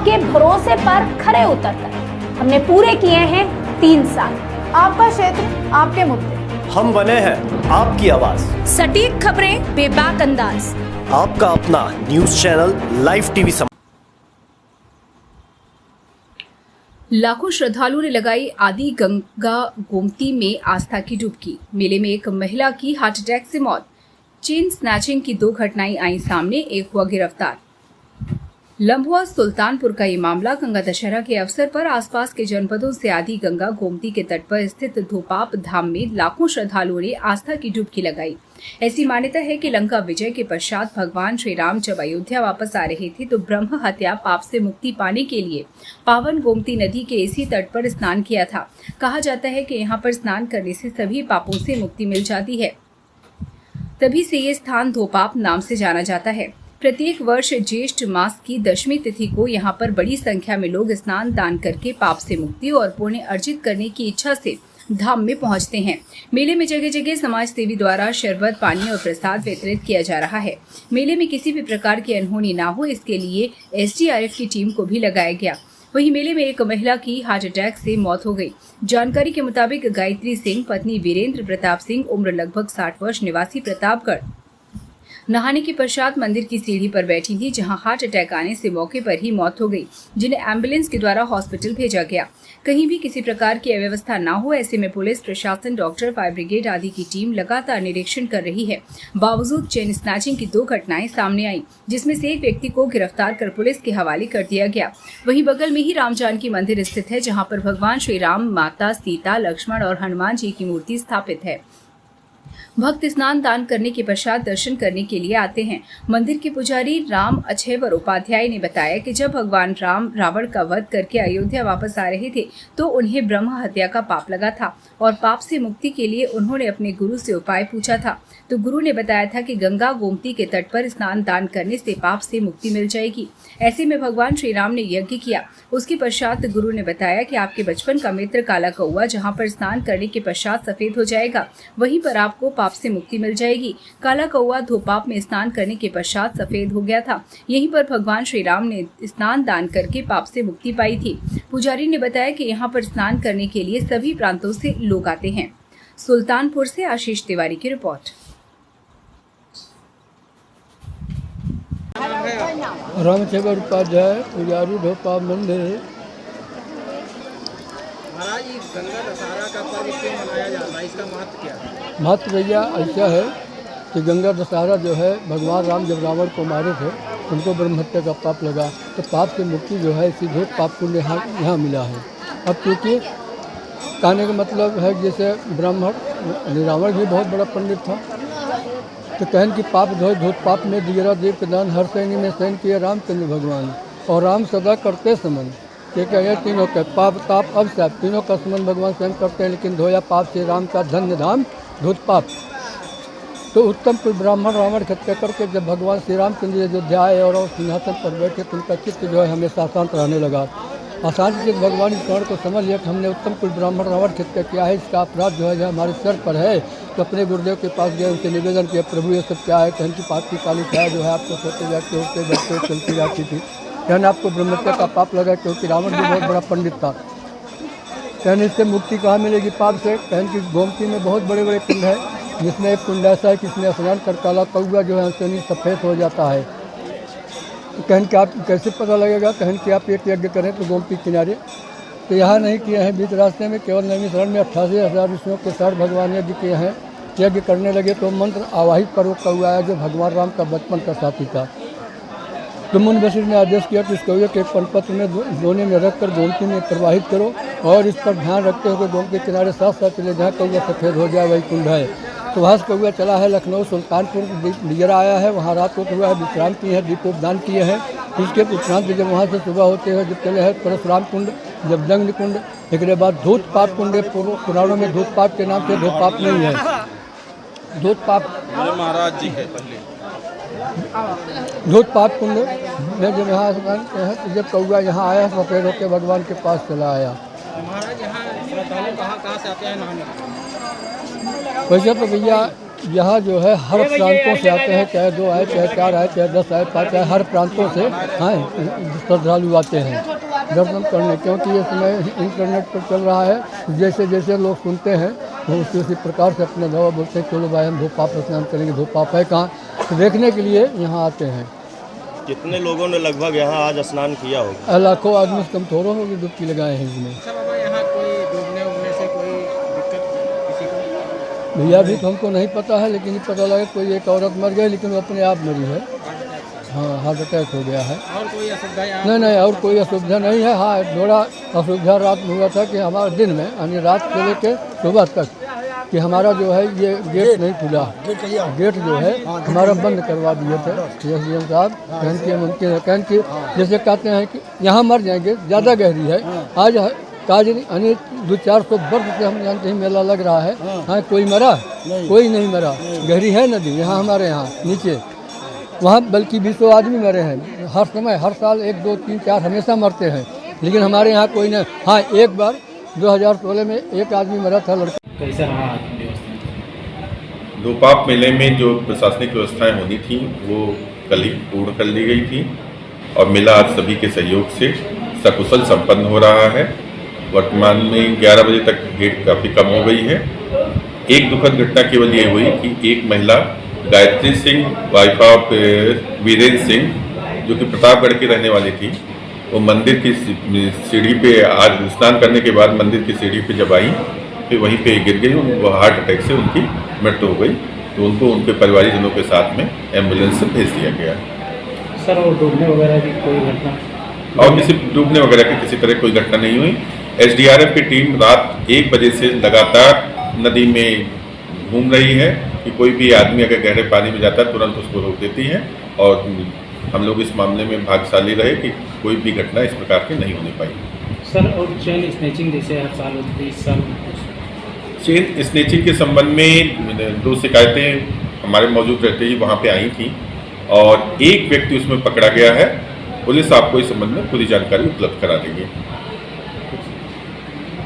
आपके भरोसे पर खरे उतरकर हमने पूरे किए हैं 3 साल। आपका क्षेत्र, आपके मुद्दे, हम बने हैं आपकी आवाज। सटीक खबरें, बेबाक अंदाज, आपका अपना न्यूज चैनल लाइव टीवी। लाखों श्रद्धालुओं ने लगाई आदि गंगा गोमती में आस्था की डुबकी। मेले में एक महिला की हार्ट अटैक से मौत। चेन स्नैचिंग की 2 घटनाएं आई सामने, एक हुआ गिरफ्तार। लंबुआ सुल्तानपुर का ये मामला गंगा दशहरा के अवसर पर आसपास के जनपदों से आदि गंगा गोमती के तट पर स्थित धोपाप धाम में लाखों श्रद्धालुओं ने आस्था की डुबकी लगाई। ऐसी मान्यता है कि लंका विजय के पश्चात भगवान श्री राम जब अयोध्या वापस आ रहे थे तो ब्रह्म हत्या पाप से मुक्ति पाने के लिए पावन गोमती नदी के इसी तट पर स्नान किया था। कहा जाता है कि यहाँ पर स्नान करने से सभी पापों से मुक्ति मिल जाती है, तभी से ये स्थान धोपाप नाम से जाना जाता है। प्रत्येक वर्ष ज्येष्ठ मास की 10वीं तिथि को यहाँ पर बड़ी संख्या में लोग स्नान दान करके पाप से मुक्ति और पुण्य अर्जित करने की इच्छा से धाम में पहुंचते हैं। मेले में जगह जगह समाज सेवी द्वारा शरबत, पानी और प्रसाद वितरित किया जा रहा है। मेले में किसी भी प्रकार की अनहोनी ना हो, इसके लिए SDRF की टीम को भी लगाया गया। वहीं मेले में एक महिला की हार्ट अटैक से मौत हो गई। जानकारी के मुताबिक गायत्री सिंह पत्नी वीरेंद्र प्रताप सिंह, उम्र लगभग 60 वर्ष, निवासी प्रतापगढ़, नहाने के पश्चात मंदिर की सीढ़ी पर बैठी थी, जहां हार्ट अटैक आने से मौके पर ही मौत हो गई, जिन्हें एम्बुलेंस के द्वारा हॉस्पिटल भेजा गया। कहीं भी किसी प्रकार की अव्यवस्था न हो, ऐसे में पुलिस प्रशासन, डॉक्टर, फायर ब्रिगेड आदि की टीम लगातार निरीक्षण कर रही है। बावजूद चेन स्नैचिंग की 2 घटनाएं सामने आई, जिसमें से एक व्यक्ति को गिरफ्तार कर पुलिस के हवाले कर दिया गया। वहीं बगल में ही राम जानकी मंदिर स्थित है, जहाँ पर भगवान श्री राम, माता सीता, लक्ष्मण और हनुमान जी की मूर्ति स्थापित है। भक्त स्नान दान करने के पश्चात दर्शन करने के लिए आते हैं। मंदिर के पुजारी राम अछेवर उपाध्याय ने बताया कि जब भगवान राम रावण का वध करके अयोध्या वापस आ रहे थे तो उन्हें ब्रह्म हत्या का पाप लगा था और पाप से मुक्ति के लिए उन्होंने अपने गुरु से उपाय पूछा था। तो गुरु ने बताया था कि गंगा गोमती के तट पर स्नान दान करने से पाप से मुक्ति मिल जाएगी। ऐसे में भगवान श्री राम ने यज्ञ किया। उसके पश्चात गुरु ने बताया कि आपके बचपन का मित्र काला कौआ जहाँ पर स्नान करने के पश्चात सफेद हो जाएगा, वहीं पर आपको पाप से मुक्ति मिल जाएगी। काला कौआ धोपाप में स्नान करने के पश्चात सफेद हो गया था। यहीं पर भगवान श्री राम ने स्नान दान करके पाप से मुक्ति पाई थी। पुजारी ने बताया कि यहाँ पर स्नान करने के लिए सभी प्रांतों से लोग आते हैं। सुल्तानपुर से आशीष तिवारी की रिपोर्ट। रामचंद्र उपाध्याय, पुजारी, धोपाप मंदिर। महाराज, गंगा दशहरा का पर्व क्यों मनाया जाता है, इसका महत्व क्या है? महत्व भैया ऐसा है कि गंगा दशहरा जो है, भगवान राम जब रावण को मारे थे, उनको ब्रह्म हत्या का पाप लगा, तो पाप की मुक्ति जो है सीधे पाप को यहाँ मिला है। अब क्योंकि कहने का मतलब है जैसे ब्राह्मण, रावण भी बहुत बड़ा पंडित था, तो कहन की पाप धोए धोत पाप में दियरा देव के दान, हर सैनी में सैन किए रामचंद्र भगवान, और राम सदा करते समन। ये कहे तीनों के पाप ताप अब सब तीनों का समन भगवान स्वयं करते हैं, लेकिन धोया पाप से राम का धन्य धाम धोत पाप। तो उत्तम कोई ब्राह्मण रावण हत्या करके जब भगवान श्री रामचंद्र अयोध्या आए और सिंहासन पर बैठे तो उनका चित्त जो है हमेशा शांत रहने लगा। आसानी से भगवान इस कारण को समझ लिया कि हमने उत्तम कोई ब्राह्मण रावण हत्या किया है, इसका अपराध जो है हमारे सर पर है। तो अपने गुरुदेव के पास गए, उनसे निवेदन किया, प्रभु ये सब क्या है? कहन की पाप की काली छाया जो है आपको सोते जाते उठते बैठते चलती जाती थी। कहना आपको ब्रह्मत्या का पाप लगा, क्योंकि रावण भी बहुत बड़ा पंडित था। कहने इससे मुक्ति कहाँ मिलेगी पाप से? कहन की गोमती में बहुत बड़े बड़े कुंड है, जिसमें एक कुंड ऐसा है कि इसमें स्नान कर काला कौआ जो है शनि सफ़ेद हो जाता है। तो कहन कि आप कैसे पता लगेगा? कहन कि आप एक यज्ञ करें तो गोमती किनारे, तो यहाँ नहीं किए हैं, बीच रास्ते में केवल नवीं शरण में 88,000 ऋषियों के साथ भगवान यज्ञ किए हैं। यज्ञ करने लगे तो मंत्र आवाहित करो कौआ आया, जो भगवान राम का बचपन का साथी था। तो मुनि वशिष्ठ ने आदेश किया कि इस कौए के पनपत्र में दोने में रखकर गोमती में प्रवाहित करो, और इस पर ध्यान रखते हुए गोमती के किनारे साथ साथ चले, जहाँ कौआ सफ़ेद हो जाए वही कुंड है। तो वहाँ से कौआ चला है लखनऊ सुल्तानपुर दियरा आया है, वहाँ रात को हुआ है, विश्राम किए हैं, दीपोपदान किए हैं। इसके उपरांत जब वहाँ से सुबह होते हैं जब चले हैं परशुराम कुंड, जब जंग कुंड, एक बाद धूतपाप कुंड। पुराणों में धूतपाप के नाम से धूतपाप नहीं है, धूतपाप महाराज जी है पहले धूतपाप कुंड में जब यहाँ है, जब कौआ यहाँ आया सफ़ेद होकर भगवान के पास चला आया। महाराज, यहाँ श्रद्धालु कहाँ से आते हैं नहाने? वैसे तो भैया यहाँ जो है हर प्रांतों से आते हैं, चाहे 2 आए, चाहे 4 आए, चाहे 10 आए, 5 आए, हर प्रांतों से श्रद्धालु आते हैं दर्शन करने, क्योंकि ये समय इंटरनेट पर चल रहा है। जैसे जैसे लोग सुनते हैं वो उसी प्रकार से अपने दवा बोलते हैं, चलो भाई हम भोपाल स्नान करेंगे, भोपाल है कहाँ, तो देखने के लिए यहाँ आते हैं। कितने लोगों ने लगभग यहाँ आज स्नान किया होगा? लाखों आदमी से कम थोड़ा होगी डुबकी लगाए हैं इसमें। अच्छा बाबा, यहाँ कोई डूबने उबने से कोई दिक्कत किसी को? भैया भी तो हमको नहीं पता है, लेकिन ये पता लगा कोई एक औरत मर गई, लेकिन वो अपने आप मरी है। हाँ, हार्ट अटैक हो गया है। और कोई असुविधा यहाँ? नहीं, और कोई असुविधा नहीं है। हाँ, थोड़ा असुविधा रात में हुआ था कि हमारे दिन में यानी रात से लेकर सुबह तक कि हमारा जो है ये गेट नहीं खुला, गेट जो है हमारा बंद करवा दिए थे एसडीएम साहब। कहन की जैसे कहते हैं कि यहाँ मर जाएंगे, ज़्यादा गहरी है। आज काज यानी 200-400 वर्ष से हम जानते हैं मेला लग रहा है। हाँ, कोई मरा? कोई नहीं मरा। गहरी है नदी यहाँ हमारे यहाँ नीचे, वहाँ बल्कि 200 आदमी मरे हैं हर समय, हर साल 1, 2, 3, 4 हमेशा मरते हैं, लेकिन हमारे यहाँ कोई नहीं। हाँ, एक बार 2016 में एक आदमी मरा था, लड़का। कैसा रहा? दोपाप मेले में जो प्रशासनिक व्यवस्थाएं होनी थी वो कल ही पूर्ण कर ली गई थी और मेला आज सभी के सहयोग से सकुशल संपन्न हो रहा है। वर्तमान में 11 बजे तक भीड़ काफ़ी कम हो गई है। एक दुखद घटना केवल ये हुई कि एक महिला गायत्री सिंह, वाइफ ऑफ वीरेंद्र सिंह, जो कि प्रतापगढ़ की रहने वाली थी, वो मंदिर की सीढ़ी पे आज स्नान करने के बाद मंदिर की सीढ़ी पे जब आई फिर वहीं पे गिर गई। वो हार्ट अटैक से उनकी मृत्यु हो गई, तो उनको उनके परिवारजनों के साथ में एम्बुलेंस से भेज दिया गया। सर, और डूबने वगैरह की कोई घटना? और किसी डूबने वगैरह की किसी तरह कोई घटना नहीं हुई। एसडीआरएफ की टीम रात 1 बजे से लगातार नदी में घूम रही है कि कोई भी आदमी अगर गहरे पानी में जाता है तुरंत उसको रोक देती है, और हम लोग इस मामले में भाग्यशाली रहे कि कोई भी घटना इस प्रकार की नहीं होने पाई। सर, और चेन स्नैचिंग जैसे हर साल होती है, इस साल चेन स्नैचिंग के संबंध में 2 शिकायतें हमारे मौजूद रहते ही वहाँ पे आई थी और एक व्यक्ति उसमें पकड़ा गया है। पुलिस आपको इस संबंध में पूरी जानकारी उपलब्ध करा देगी।